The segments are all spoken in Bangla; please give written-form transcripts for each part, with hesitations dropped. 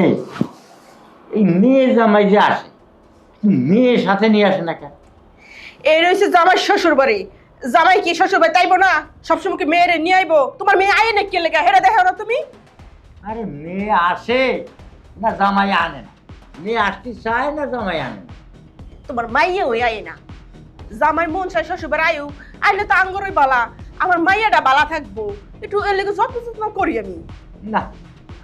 এই এই মেয়ে জামাই যে আসে, মেয়ের সাথে নিয়ে আসে না কেন? এই রয়েছে জামাই শ্বশুর বাড়ি। জামাই কি শ্বশুর বাড়ি তাইবো না? সবসময় কি মেয়েরে নিয়ে আইবো? তোমার মেয়ে আয় না কে লেগা হেরা দেখো না তুমি? আরে মেয়ে আসে না জামাই আনে না? মেয়ে আসতে চায় না জামাই আনে না? তোমার মাইয়া ওই আয় না। জামাই মন চাই শ্বশুর বাড়ি আয়ু, আইলে তো আঙ্গরই বালা। আমার মাইয়াটা বালা থাকবো, একটু এর লেগে যত্ন যত্ন করি আমি। না,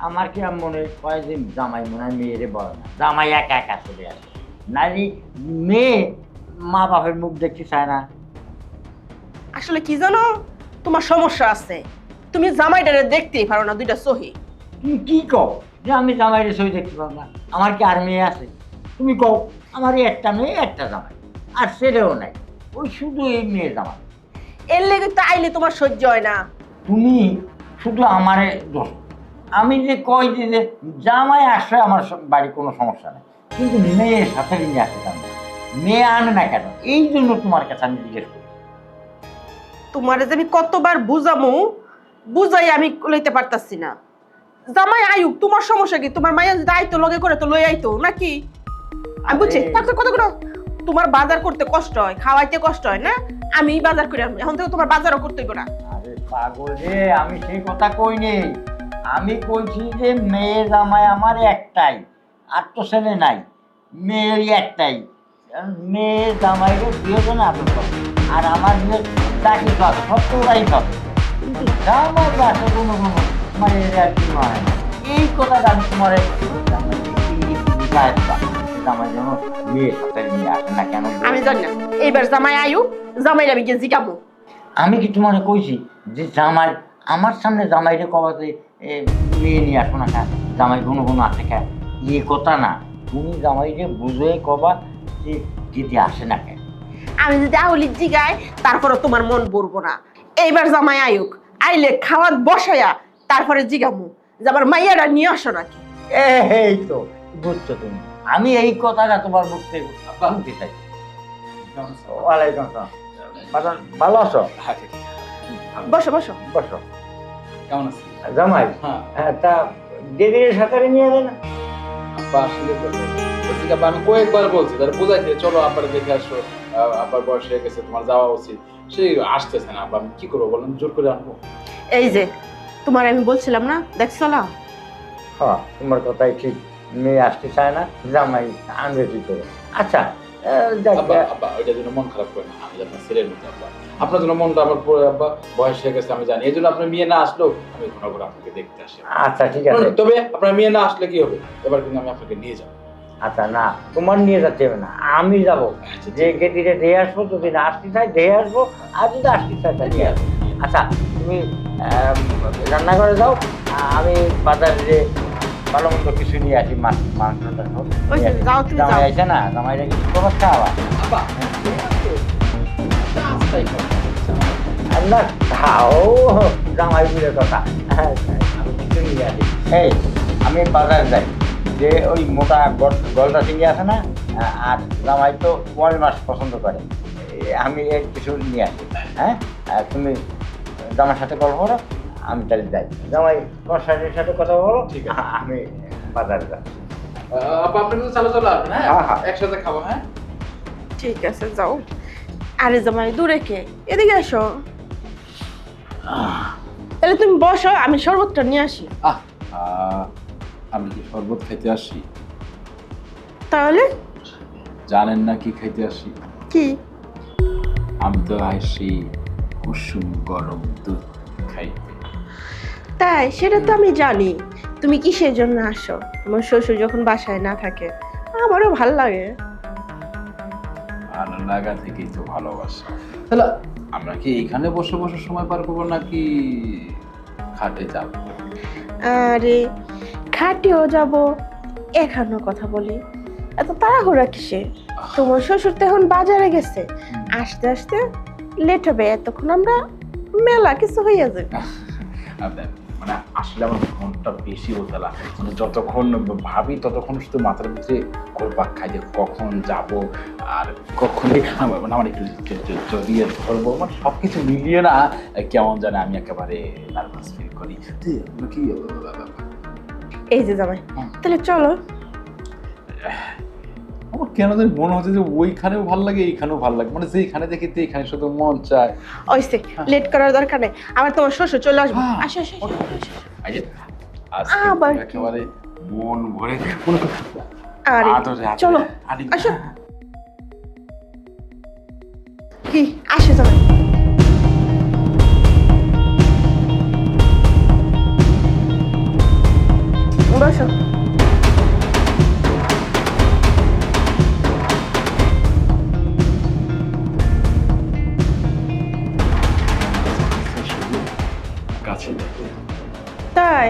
আমার কি মনে হয় যে জামাই মনে হয় মেয়েরে বলে না, জামাই একা একা চলে আসে। নারী মেয়ে মা বাপের মুখ দেখতে চায় না। আসলে কি জানো, তোমার সমস্যা আছে। তুমি জামাইটারে দেখতেই পারো না দুইটা সহি। তুমি কি কও যে আমি জামাইরে সই দেখতে পাবো না? আমার কি আর মেয়ে আছে? তুমি কও আমারই একটা মেয়ে একটা জামাই, আর ছেলেও নাই, ওই শুধু এই মেয়ে জামাই। এর লেগে তো আইলে তোমার সহ্য হয় না। তুমি শুধু আমারে দোষ। আমি যে কই যে জামাই আসলে আমার বাড়ি কোনো সমস্যা নেই, কিন্তু মেয়ের সাথে নিয়ে আসতে চান না। মেয়ে আনে না কেন, এই জন্য তোমার কাছে আমি জিজ্ঞেস করি। তোমারে যে আমি কতবার বুঝামু, বুঝাই আমি লইতে পারতাছি না। জামাই আয়ুক, তোমার সমস্যা কি? তোমার মাইয়া যদি আইতো লগে করে তো লই আইতো নাকি? আমি বুঝছি তারপর কত করে তোমার বাজার করতে কষ্ট হয়, খাওয়াইতে কষ্ট হয় না? আমি বাজার করে আনবো, এখন থেকে তোমার বাজারও করতে হইব না। আরে পাগল রে, আমি সেই কথা কই নেই। আমি কইছি যে মেয়ে জামাই আমার একটাই, আর তো ছেলে নাই, মেয়েরই একটাই। মেয়ে জামাইকে বিয়ে করে আদর করে, আর আমার বিয়ে চাকরি পাবে, সব তো ওরাই পাবে। কিন্তু জামাই বাসে কোনো মানে আর কি হয় না। এই কথাটা আমি তোমার জামাই যেন মেয়ের সাথে নিয়ে আসে না কেন? আমি জানি না, এইবার জামাই আয়ুক, জামাইরা আমি গিয়ে জিগাবো। আমি কি তোমার কইছি যে জামাই আমার সামনে জামাইরে কবাতে মেয়ে নিয়ে আসো না কেন, জামাই ঘন ঘন আসে কেন? ইয়ে কথা না, তুমি জামাইকে বুঝে কবা যে যেতে আসে না কেন। আমি যদি আউলি জিগাই তারপরে তোমার মন ভরবো না। এইবার জামাই আয়ুক, আইলে খাওয়াত বসায়া তারপরে জিগামু যে আমার মাইয়ারা নিয়ে আসো নাকি। এই তো বুঝছো তুমি, আমি এই কথাটা তোমার মুখ থেকে শুনতে চাই। ওয়ালাইকুম আসসালাম। বাজান, ভালো আছো? বসো বসো। বসো। কেমন আছি? জামাই, হ্যাঁ তা দিদির সাথে নিয়ে যাবে না? আব্বা আসলে বলছি আব্বা, আমি কয়েকবার বলছি তার বোঝাইতে চলো আব্বার দেখে আসো, আব্বার বয়স হয়ে গেছে, তোমার যাওয়া উচিত। সেই আসতেছে না আব্বা, আমি কি করবো বলেন, জোর করে আনবো? এই যে তোমার আমি বলছিলাম না, দেখছো না? হ্যাঁ, তোমার কথাই ঠিক, মেয়ে আসতে চায় না, জামাই আনবে কি করে? আচ্ছা আব্বা আব্বা ওইটার জন্য মন খারাপ করে না, আমি আপনার ছেলের মতো আব্বা, আপনার জন্য মনটা আমার পড়ে আব্বা, বয়স হয়ে গেছে আমি জানি, এই জন্য আপনার মেয়ে না আসলেও আমি ঘন ঘন আপনাকে দেখতে আসি। আচ্ছা ঠিক আছে, তবে আপনার মেয়ে না আসলে কি হবে, এবার কিন্তু আমি আপনাকে নিয়ে যাবো। আচ্ছা না, তোমার নিয়ে যাচ্ছে হবে না, আমি যাবো। যে গেটিতে দিয়ে আসবো, যদি না আসতে চাই দিয়ে আসবো, আর যদি আসতে চাই তা নিয়ে আসবো। আচ্ছা তুমি রান্নাঘরে যাও, আমি বাজারে ভালো মন্দ কিছু নিয়ে আসি, মাংস ওই যে, যাও তুমি জামাই যাও। আছে না, জামাইরা কিছু তোমার খাওয়া আব্বা না, খাও জামাই বুঝে কথা। আমি কিছু নিয়ে আসি। এই আমি বাজারে যাই, যে ওই মোটা গলদা চিংড়ি আছে না, আর জামাই তো ওয়াল মাছ পছন্দ করে, আমি কিছু নিয়ে আসি। হ্যাঁ, তুমি জামার সাথে গল্প করো, আমি তাহলে যাই। জামাই তোমার সাথে কথা বলো, ঠিক আছে। আমি বাজারে যাই। আব্বা আপনি কিন্তু চালো চলো আসবেন, হ্যাঁ, হ্যাঁ হ্যাঁ। একসাথে খাবো। হ্যাঁ ঠিক আছে যাও। আরে জামাই দূরে কে, এদিকে আসো। তাহলে তুমি বসো, আমি শরবতটা নিয়ে আসি। আমি কি শরবত খাইতে আসি? তাহলে জানেন না কি খাইতে আসি? কি? আমি তো আসি কুসুম গরম দুধ খাইতে। তাই? সেটা তো আমি জানি। তুমি কিসের জন্য আসো? তোমার শ্বশুর যখন বাসায় না থাকে, আমারও ভাল লাগে। ভালো লাগা থেকেই তো ভালোবাসা। তাহলে আমরা কি এখানে বসে বসে সময় পার করবো নাকি খাটে যাব? আরে খাটেও যাব, এখানেও কথা বলি। এত তাড়াহুড়া কিসে? তোমার শ্বশুর তো এখন বাজারে গেছে, আসতে আসতে লেট হবে, এতক্ষণ আমরা মেলা কিছু হইয়া যাবে। মানে আসলে আমার মনটা বেশি ওতলা, মানে যতক্ষণ ভাবি ততক্ষণ শুধু মাথার ভিতরে ঘুরপাক খাই যে কখন যাব আর কখনই মানে আমার একটু জড়িয়ে ধরবো, মানে সব কিছু মিলিয়ে না কেমন জানে আমি একেবারে নার্ভাস ফিল করি। কি এই যে জামাই, তাহলে চলো। আমার কেন জানি মনে হচ্ছে যে ওইখানেও ভালো লাগে এইখানেও ভালো লাগে, মানে যেইখানে দেখি এইখানে শুধু মন চায়। ওইসে লেট করার দরকার নেই, আবার তোমার শ্বশুর চলে আসবে। হ্যাঁ। আসো আসো আসো, আসো। এই যে আজকে আবার কি? একেবারে মন ভরে মনে কর আরে আদরে আদরে চলো আরে আসো। কি আসো জামাই। বসো। কাছে তাই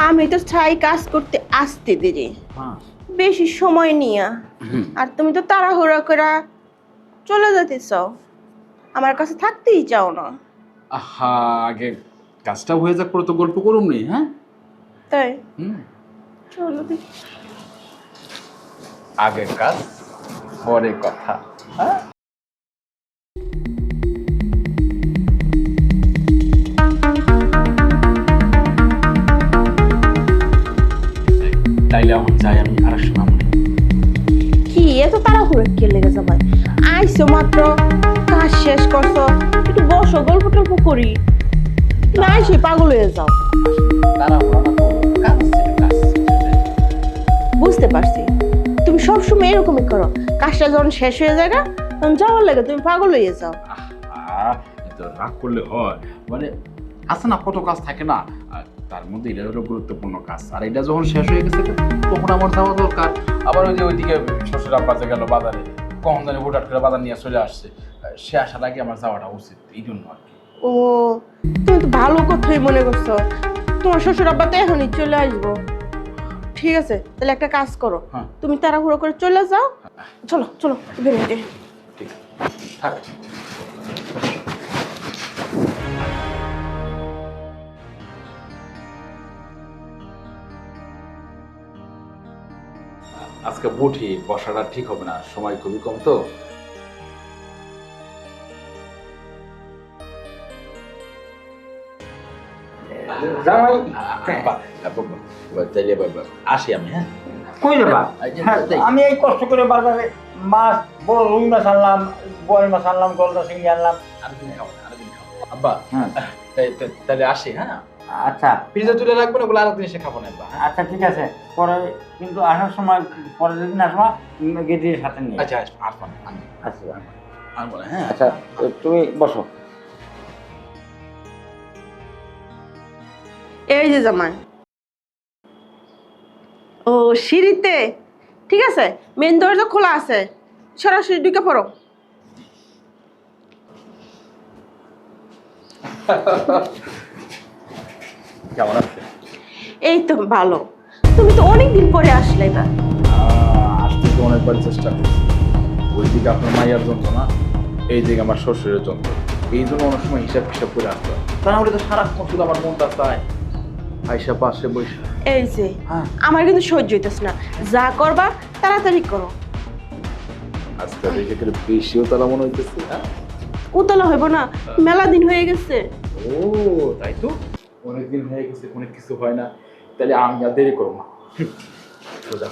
আমি তো চাই কাজ করতে আসতে দেরি, হ্যাঁ বেশি সময় নিয়া, আর তুমি তো তাড়াহুড়া করে চলে যেতে চাও, আমার কাছে থাকতেই চাও না। আহা আগে কাজটা হয়ে যাক, পরে তো গল্প করুম নি। হ্যাঁ তাই হুম, চলো দেখি। আগে কাজ পরে কথা। হ্যাঁ তাইলে আমার যাই, আমি আর শোনাম না। কি এত তাড়াহুড়ো কে লেগে জামাই? আইসো মাত্র, কাজ শেষ করছো, একটু বসো, গল্প টল্প করি। না আইসে পাগল হয়ে যাও। তারা ওরা না তো কাজ আছে, কাজ আছে। বুঝতে পারছি, তুমি সবসময় এরকমই করো, কাজটা যখন শেষ হয়ে যায় না তখন যাওয়ার লাগে তুমি পাগল হয়ে যাও। আহা, এত রাগ করলে হয়? মানে আছে না কত কাজ থাকে না, আর তার মধ্যে এটা হলো গুরুত্বপূর্ণ কাজ, আর এটা যখন শেষ হয়ে গেছে তখন আমার যাওয়া দরকার। আবার ওই যে ওইদিকে শ্বশুর আব্বা যে গেল বাজারে, কখন জানি হুটহাট করে বাজার নিয়ে চলে আসছে, সে আসার আগে আমার যাওয়াটা উচিত, এই জন্য আর কি। ও তুমি তো ভালো কথাই মনে করছো, তোমার শ্বশুর আব্বা তো এখনই চলে আসবো। ঠিক আছে, তাহলে একটা কাজ করো, হ্যাঁ। তুমি তাড়াহুড়ো করে চলে যাও। চলো চলো বেরিয়ে যাই। ঠিক থাক। আজকে বুঝি বসাটা ঠিক হবে না, সময় খুবই কম তো। জামাই তাইলে আসি আমি। হ্যাঁ কই যাবা? হ্যাঁ, আমি এই কষ্ট করে বাজারে মাছ, বড় রুই মাছ আনলাম, বোয়াল মাছ আনলাম, গলদা চিংড়ি আনলাম। আরেকদিন খাবো, আরেকদিন খাবো আব্বা। হ্যাঁ তাহলে আসি। হ্যাঁ আচ্ছা ফ্রিজে তুলে রাখবেন, ওগুলো আরেকদিন এসে খাবো না আব্বা। হ্যাঁ? আচ্ছা ঠিক আছে, পরে কিন্তু আসার সময়, পরের দিন আসবা গেটির সাথে নিয়ে। আচ্ছা আসবো না, আচ্ছা আনবো না। হ্যাঁ আচ্ছা তুমি বসো। এই যে জামাই, ও সিঁড়িতে, ঠিক আছে, মেন দরজা খোলা আছে, সরাসরি ঢুকে পড়ো। কেমন আছে? এই তো ভালো, তুমি তো অনেকদিন পরে আসলে না। আসতে তো অনেকবার চেষ্টা করছি, ওইদিকে আপনার মাইয়ার যন্ত্রণা, এইদিকে আমার শ্বশুরের যন্ত্র, এই জন্য অনেক সময় হিসাব ফিসাব করে আসতে হয়। তা নাহলে তো সারাক্ষণ শুধু আমার মনটা চায় আইসা পাশে বসে। এই যে হ্যাঁ আমার কিন্তু সহ্য হইতেছে না, যা করবা তাড়াতাড়ি করো। আজকে দেখে গেলে বেশিও তারা মনে হইতেছে। হ্যাঁ উতলা হইব না, মেলা দিন হয়ে গেছে। ও তাই তো, অনেকদিন হয়ে গেছে, অনেক কিছু হয় না, তাহলে আমি আর দেরি করবো না। সোজা